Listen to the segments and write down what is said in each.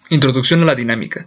Introducción a la dinámica.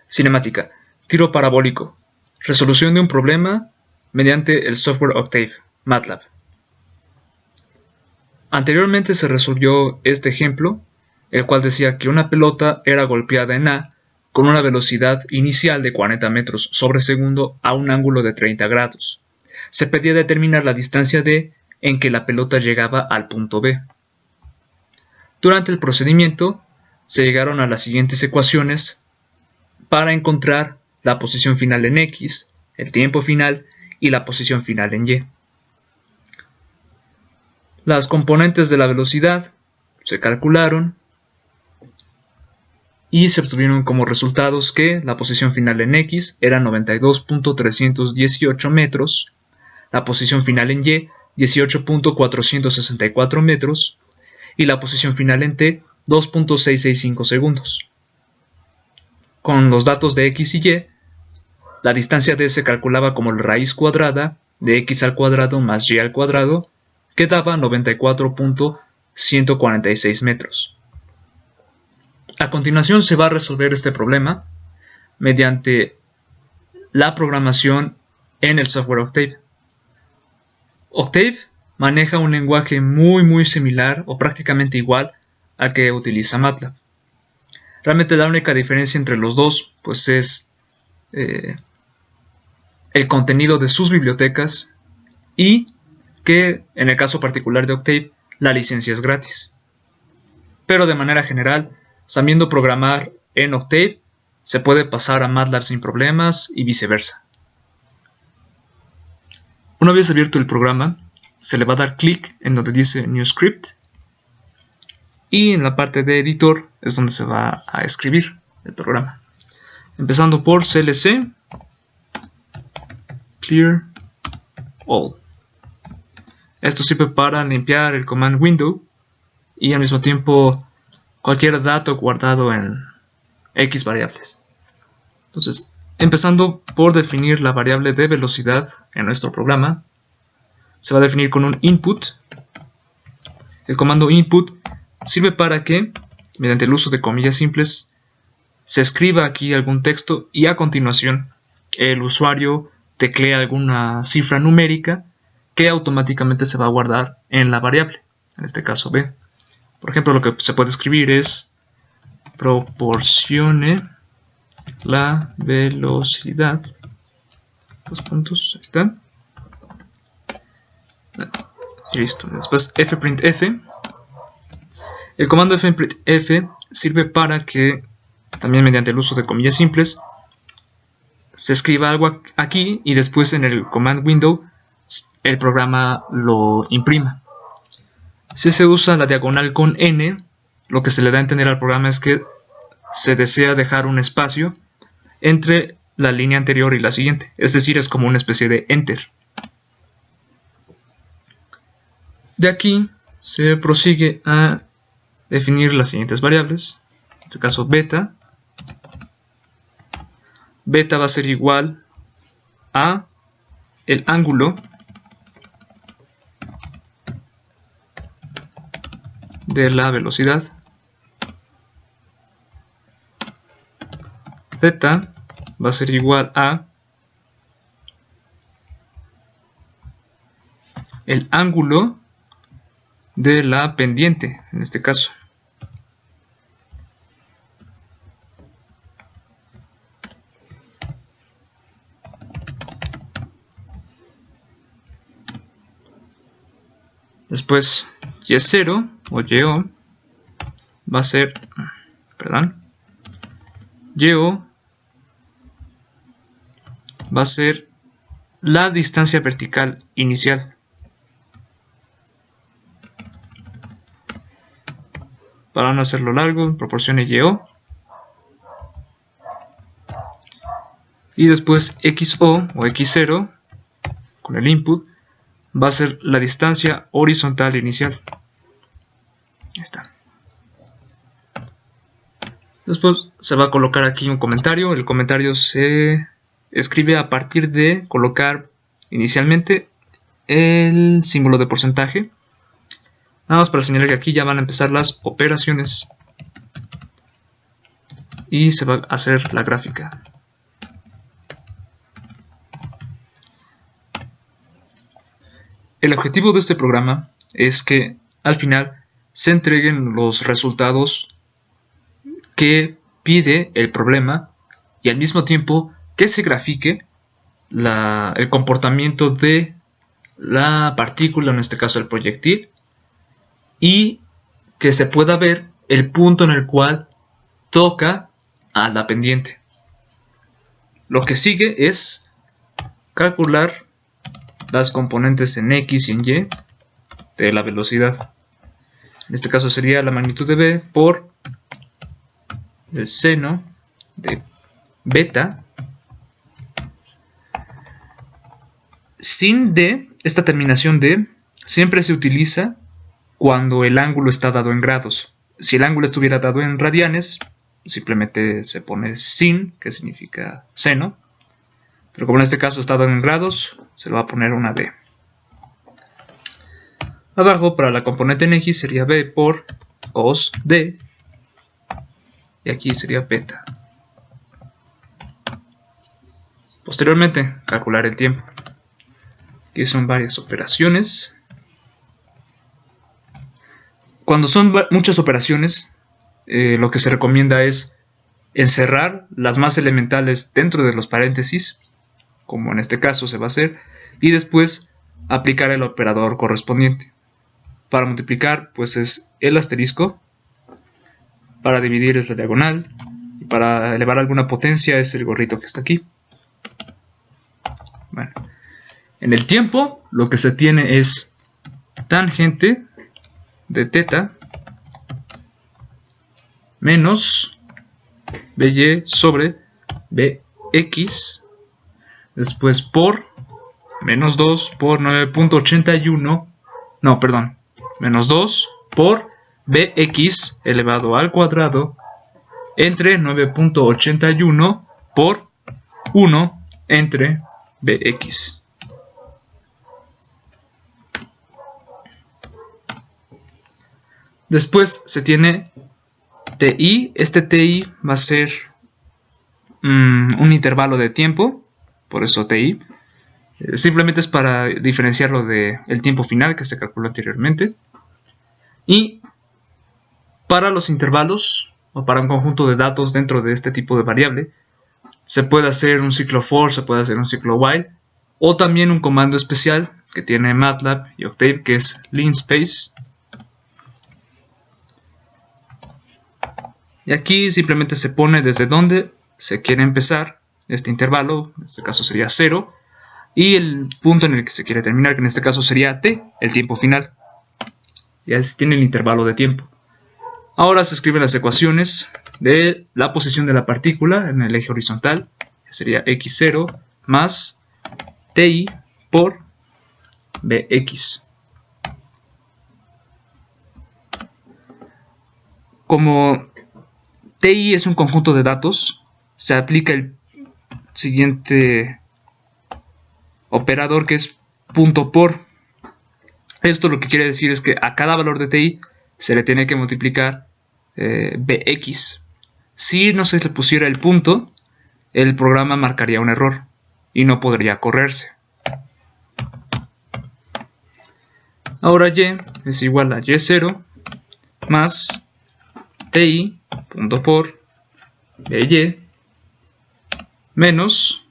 Cinemática. Tiro parabólico. Resolución de un problema mediante el software Octave, MATLAB. Anteriormente se resolvió este ejemplo, el cual decía que una pelota era golpeada en A con una velocidad inicial de 40 metros sobre segundo a un ángulo de 30 grados. Se pedía determinar la distancia D en que la pelota llegaba al punto B. Durante el procedimiento, se llegaron a las siguientes ecuaciones para encontrar la posición final en X, el tiempo final y la posición final en Y. Las componentes de la velocidad se calcularon y se obtuvieron como resultados que la posición final en X era 92.318 metros, la posición final en Y 18.464 metros y la posición final en T 2.665 segundos. Con los datos de X y Y, la distancia D se calculaba como la raíz cuadrada de X al cuadrado más Y al cuadrado, que daba 94.146 metros. A continuación se va a resolver este problema mediante la programación en el software Octave. Octave maneja un lenguaje muy similar o prácticamente igual al que utiliza MATLAB. Realmente la única diferencia entre los dos pues es el contenido de sus bibliotecas y que en el caso particular de Octave la licencia es gratis. Pero de manera general, sabiendo programar en Octave, se puede pasar a MATLAB sin problemas y viceversa. Una vez abierto el programa, se le va a dar clic en donde dice New Script y en la parte de editor es donde se va a escribir el programa. Empezando por CLC, Clear All. Esto sirve para limpiar el command window y al mismo tiempo cualquier dato guardado en X variables. Entonces, empezando por definir la variable de velocidad en nuestro programa, se va a definir con un input. El comando input sirve para que, mediante el uso de comillas simples, se escriba aquí algún texto y a continuación el usuario teclea alguna cifra numérica que automáticamente se va a guardar en la variable, en este caso B. Por ejemplo, lo que se puede escribir es proporcione la velocidad. Dos puntos, ahí está. Y listo. Después fprintf. El comando fprintf sirve para que, también mediante el uso de comillas simples, se escriba algo aquí y después en el command window el programa lo imprima. Si se usa la diagonal con N, lo que se le da a entender al programa es que se desea dejar un espacio entre la línea anterior y la siguiente, es decir, es como una especie de enter. De aquí se prosigue a definir las siguientes variables, en este caso beta. Beta va a ser igual a el ángulo de la velocidad. Z va a ser igual a el ángulo de la pendiente, en este caso. Después Y0 o YO va a ser, YO va a ser la distancia vertical inicial. Para no hacerlo largo, proporcione YO. Y después XO o X0 con el input va a ser la distancia horizontal inicial. Ahí está. Después se va a colocar aquí un comentario. El comentario se escribe a partir de colocar inicialmente el símbolo de porcentaje. Nada más para señalar que aquí ya van a empezar las operaciones. y se va a hacer la gráfica. El objetivo de este programa es que al final se entreguen los resultados que pide el problema y al mismo tiempo que se grafique el comportamiento de la partícula, en este caso el proyectil, y que se pueda ver el punto en el cual toca a la pendiente. Lo que sigue es calcular las componentes en X y en Y de la velocidad. En este caso sería la magnitud de B por el seno de beta sin D. Esta terminación D siempre se utiliza cuando el ángulo está dado en grados. Si el ángulo estuviera dado en radianes, simplemente se pone sin, que significa seno. Pero como en este caso está dado en grados, se le va a poner una D. Abajo, para la componente en X, sería B por cos D. Y aquí sería beta. Posteriormente, calcular el tiempo. Aquí son varias operaciones. Cuando son muchas operaciones, lo que se recomienda es encerrar las más elementales dentro de los paréntesis, como en este caso se va a hacer, y después aplicar el operador correspondiente. Para multiplicar, pues es el asterisco. Para dividir es la diagonal. Y para elevar alguna potencia es el gorrito que está aquí. Bueno, en el tiempo lo que se tiene es tangente de teta menos by sobre bx, después por menos 2 por 9.81, no, perdón, menos 2 por bx elevado al cuadrado entre 9.81 por 1 entre bx. Después se tiene TI. Este TI va a ser un intervalo de tiempo, por eso TI. Simplemente es para diferenciarlo del tiempo final que se calculó anteriormente. Y para los intervalos, o para un conjunto de datos dentro de este tipo de variable, se puede hacer un ciclo for, se puede hacer un ciclo while, o también un comando especial que tiene MATLAB y Octave, que es linspace. Y aquí simplemente se pone desde donde se quiere empezar este intervalo, en este caso sería 0, y el punto en el que se quiere terminar, que en este caso sería t, el tiempo final. Y así tiene el intervalo de tiempo. Ahora se escriben las ecuaciones de la posición de la partícula en el eje horizontal, que sería x0 más ti por bx. Como TI es un conjunto de datos, se aplica el siguiente operador, que es punto por. Esto lo que quiere decir es que a cada valor de TI se le tiene que multiplicar bx. Si no se le pusiera el punto, el programa marcaría un error y no podría correrse. Ahora y es igual a y0 más ti punto por by menos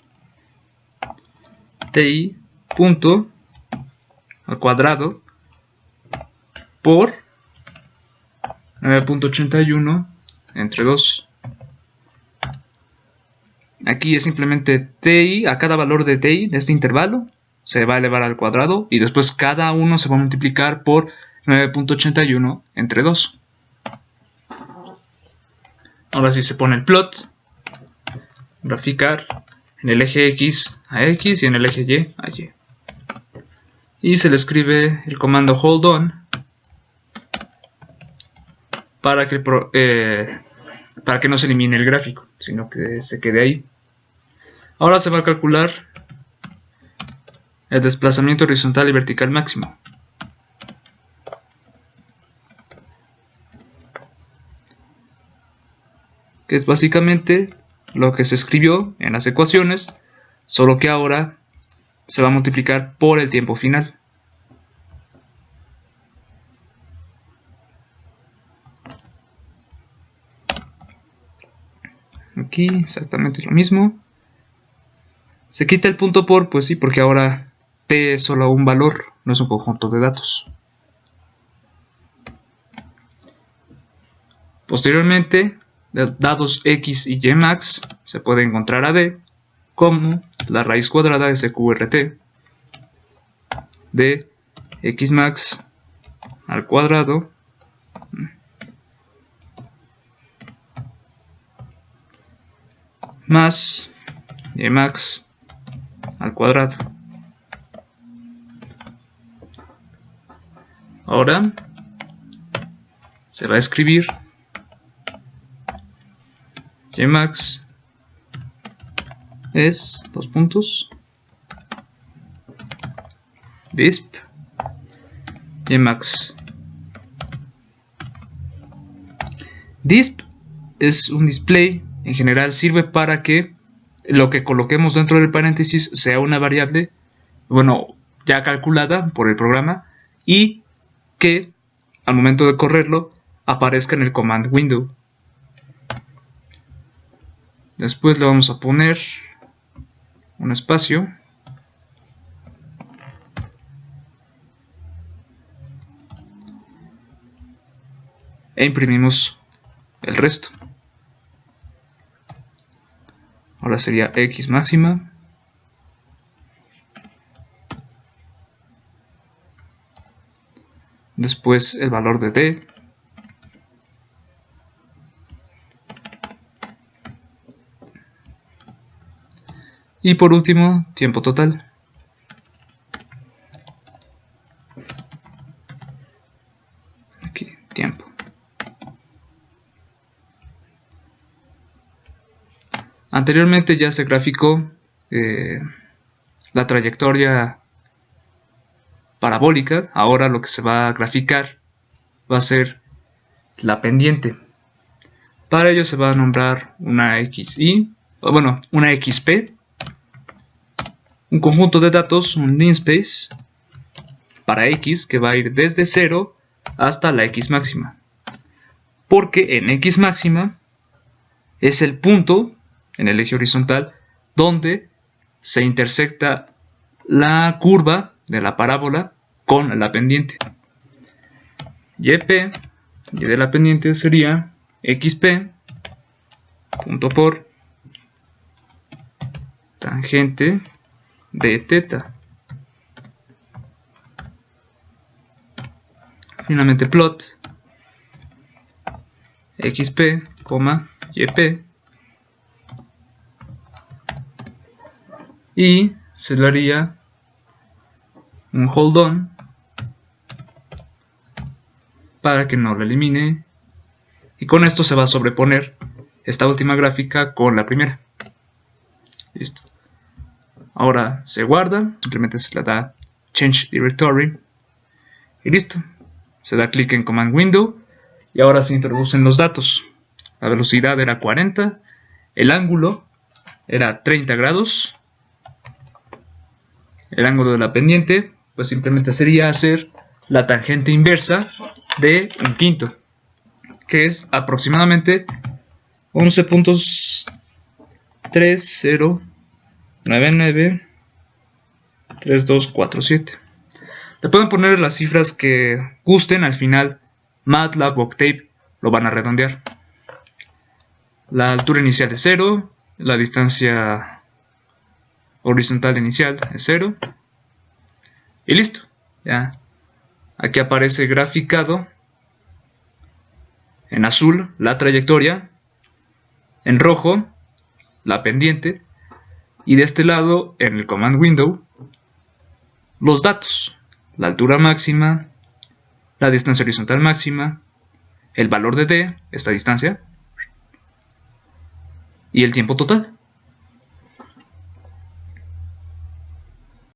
ti punto al cuadrado por 9.81 entre 2. Aquí es simplemente ti, a cada valor de ti de este intervalo se va a elevar al cuadrado y después cada uno se va a multiplicar por 9.81 entre 2. Ahora sí se pone el plot, graficar en el eje X a X y en el eje Y a Y. Y se le escribe el comando hold on para que no se elimine el gráfico, sino que se quede ahí. Ahora se va a calcular el desplazamiento horizontal y vertical máximo. que es básicamente lo que se escribió en las ecuaciones, solo que ahora se va a multiplicar por el tiempo final. Aquí exactamente lo mismo. Se quita el punto por, pues sí, porque ahora t es solo un valor, no es un conjunto de datos. Posteriormente, dados x y y max, se puede encontrar a d como la raíz cuadrada de sqrt de x max al cuadrado más y max al cuadrado. Ahora se va a escribir y max es disp y max. Disp es un display, en general sirve para que lo que coloquemos dentro del paréntesis sea una variable, bueno, ya calculada por el programa, y que al momento de correrlo aparezca en el command window. Después le vamos a poner un espacio e imprimimos el resto. Ahora sería x máxima después el valor de d y por último tiempo total. Aquí, tiempo. Anteriormente ya se graficó la trayectoria parabólica. Ahora lo que se va a graficar va a ser la pendiente. Para ello se va a nombrar una XY, bueno, una XP, un conjunto de datos, un namespace para X que va a ir desde 0 hasta la X máxima. Porque en X máxima es el punto en el eje horizontal donde se intersecta la curva de la parábola con la pendiente. YP, y de la pendiente sería XP punto por tangente de teta. Finalmente plot XP, YP, y se le haría un hold on para que no lo elimine, y con esto se va a sobreponer esta última gráfica con la primera. Listo. Ahora se guarda, simplemente se le da change directory y listo. Se da clic en command window y ahora se introducen los datos. La velocidad era 40, el ángulo era 30 grados, el ángulo de la pendiente pues simplemente sería hacer la tangente inversa de un quinto, que es aproximadamente 11.30993247. Le pueden poner las cifras que gusten, al final MATLAB o Octave lo van a redondear. La altura inicial es 0, la distancia horizontal inicial es 0 y listo. Ya. Aquí aparece graficado en azul la trayectoria, en rojo la pendiente y de este lado en el command window los datos, la altura máxima, la distancia horizontal máxima, el valor de d, esta distancia, y el tiempo total.